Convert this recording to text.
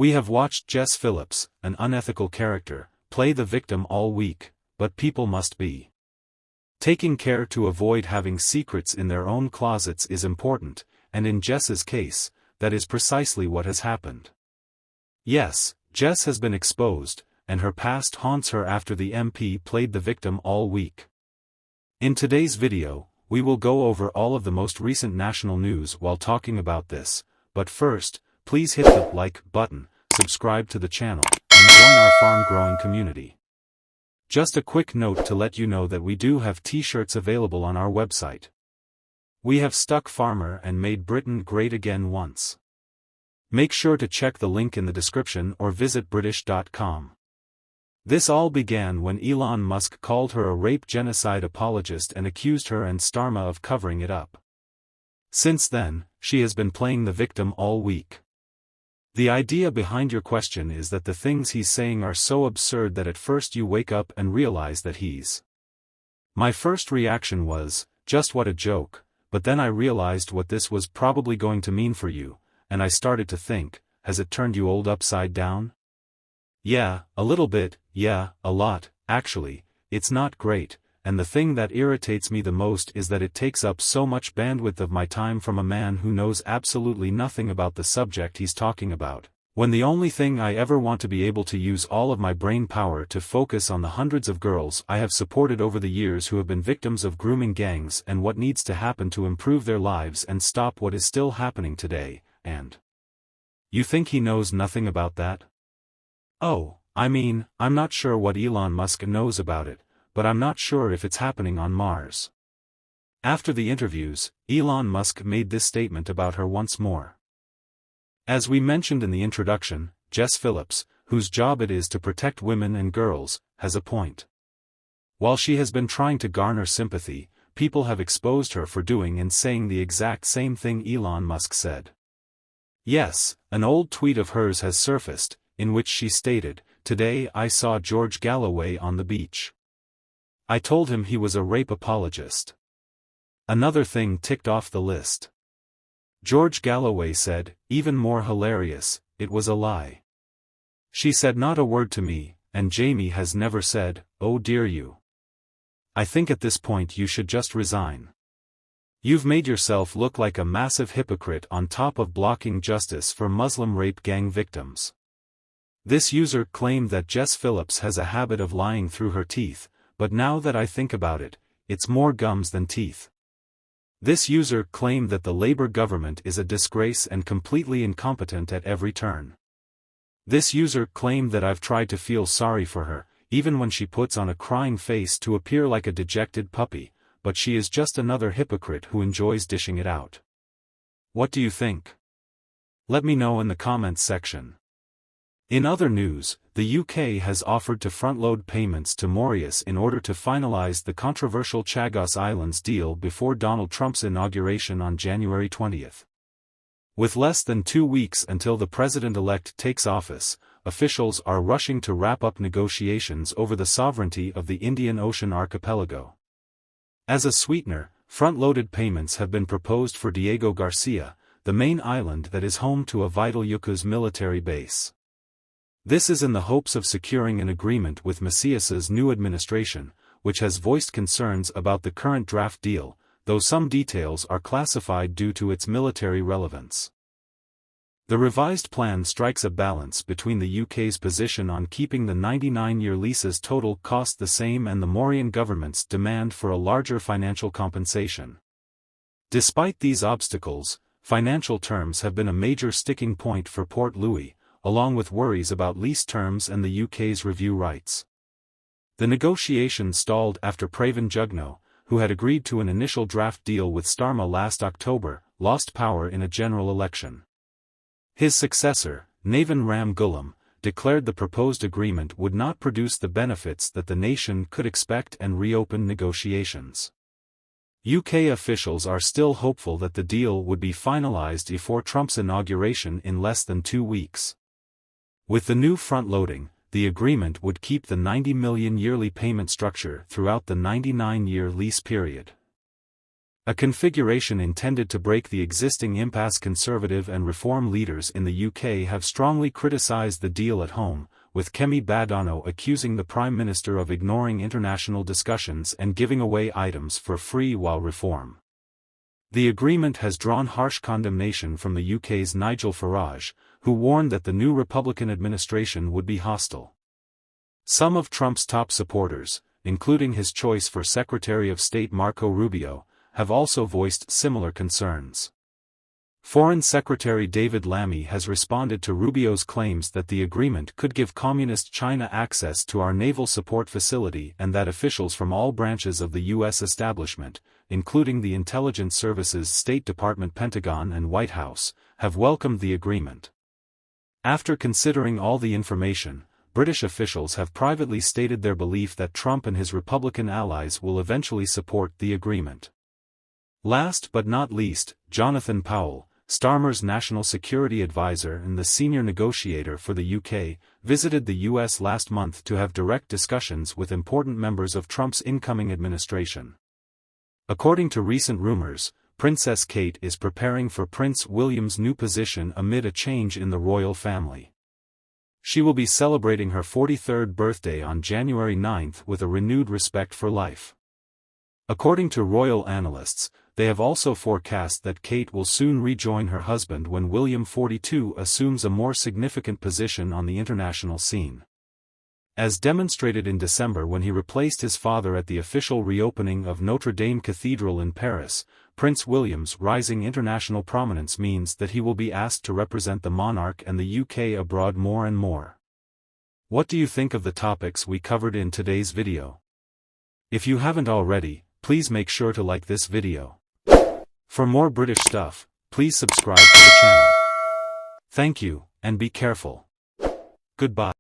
We have watched Jess Phillips, an unethical character, play the victim all week, but people must be taking care to avoid having secrets in their own closets is important, and in Jess's case, that is precisely what has happened. Yes, Jess has been exposed, and her past haunts her after the MP played the victim all week. In today's video, we will go over all of the most recent national news while talking about this, but first, please hit the like button, subscribe to the channel, and join our farm growing community. Just a quick note to let you know that we do have t-shirts available on our website. We have stuck farmer and made Britain great again once. Make sure to check the link in the description or visit British.com. This all began when Elon Musk called her a rape genocide apologist and accused her and Starmer of covering it up. Since then, she has been playing the victim all week. The idea behind your question is that the things he's saying are so absurd that at first you wake up and realize that he's. My first reaction was, just what a joke, but then I realized what this was probably going to mean for you, and I started to think, has it turned you old upside down? Yeah, a little bit, yeah, a lot, actually, it's not great. And the thing that irritates me the most is that it takes up so much bandwidth of my time from a man who knows absolutely nothing about the subject he's talking about, when the only thing I ever want to be able to use all of my brain power to focus on the hundreds of girls I have supported over the years who have been victims of grooming gangs and what needs to happen to improve their lives and stop what is still happening today, and you think he knows nothing about that? Oh, I mean, I'm not sure what Elon Musk knows about it, but I'm not sure if it's happening on Mars. After the interviews, Elon Musk made this statement about her once more. As we mentioned in the introduction, Jess Phillips, whose job it is to protect women and girls, has a point. While she has been trying to garner sympathy, people have exposed her for doing and saying the exact same thing Elon Musk said. Yes, an old tweet of hers has surfaced, in which she stated, "Today I saw George Galloway on the beach. I told him he was a rape apologist." Another thing ticked off the list. George Galloway said, even more hilarious, it was a lie. She said not a word to me, and Jamie has never said, oh dear you. I think at this point you should just resign. You've made yourself look like a massive hypocrite on top of blocking justice for Muslim rape gang victims. This user claimed that Jess Phillips has a habit of lying through her teeth, but now that I think about it, it's more gums than teeth. This user claimed that the Labour government is a disgrace and completely incompetent at every turn. This user claimed that I've tried to feel sorry for her, even when she puts on a crying face to appear like a dejected puppy, but she is just another hypocrite who enjoys dishing it out. What do you think? Let me know in the comments section. In other news, the UK has offered to front-load payments to Mauritius in order to finalise the controversial Chagos Islands deal before Donald Trump's inauguration on January 20th. With less than 2 weeks until the president-elect takes office, officials are rushing to wrap up negotiations over the sovereignty of the Indian Ocean archipelago. As a sweetener, front-loaded payments have been proposed for Diego Garcia, the main island that is home to a vital UK's military base. This is in the hopes of securing an agreement with Macias's new administration, which has voiced concerns about the current draft deal, though some details are classified due to its military relevance. The revised plan strikes a balance between the UK's position on keeping the 99-year lease's total cost the same and the Mauritian government's demand for a larger financial compensation. Despite these obstacles, financial terms have been a major sticking point for Port Louis, along with worries about lease terms and the UK's review rights. The negotiations stalled after Pravin Jugnauth, who had agreed to an initial draft deal with Starmer last October, lost power in a general election. His successor, Navin Ram Ghulam, declared the proposed agreement would not produce the benefits that the nation could expect and reopened negotiations. UK officials are still hopeful that the deal would be finalised before Trump's inauguration in less than 2 weeks. With the new front-loading, the agreement would keep the $90 million yearly payment structure throughout the 99-year lease period. A configuration intended to break the existing impasse. Conservative and reform leaders in the UK have strongly criticised the deal at home, with Kemi Badenoch accusing the Prime Minister of ignoring international discussions and giving away items for free while reform. The agreement has drawn harsh condemnation from the UK's Nigel Farage, who warned that the new Republican administration would be hostile. Some of Trump's top supporters, including his choice for Secretary of State Marco Rubio, have also voiced similar concerns. Foreign Secretary David Lammy has responded to Rubio's claims that the agreement could give Communist China access to our naval support facility and that officials from all branches of the U.S. establishment, including the intelligence services, State Department, Pentagon and White House, have welcomed the agreement. After considering all the information, British officials have privately stated their belief that Trump and his Republican allies will eventually support the agreement. Last but not least, Jonathan Powell, Starmer's national security advisor and the senior negotiator for the UK, visited the US last month to have direct discussions with important members of Trump's incoming administration. According to recent rumors, Princess Kate is preparing for Prince William's new position amid a change in the royal family. She will be celebrating her 43rd birthday on January 9 with a renewed respect for life. According to royal analysts, they have also forecast that Kate will soon rejoin her husband when William 42 assumes a more significant position on the international scene. As demonstrated in December when he replaced his father at the official reopening of Notre Dame Cathedral in Paris, Prince William's rising international prominence means that he will be asked to represent the monarch and the UK abroad more and more. What do you think of the topics we covered in today's video? If you haven't already, please make sure to like this video. For more British stuff, please subscribe to the channel. Thank you, and be careful. Goodbye.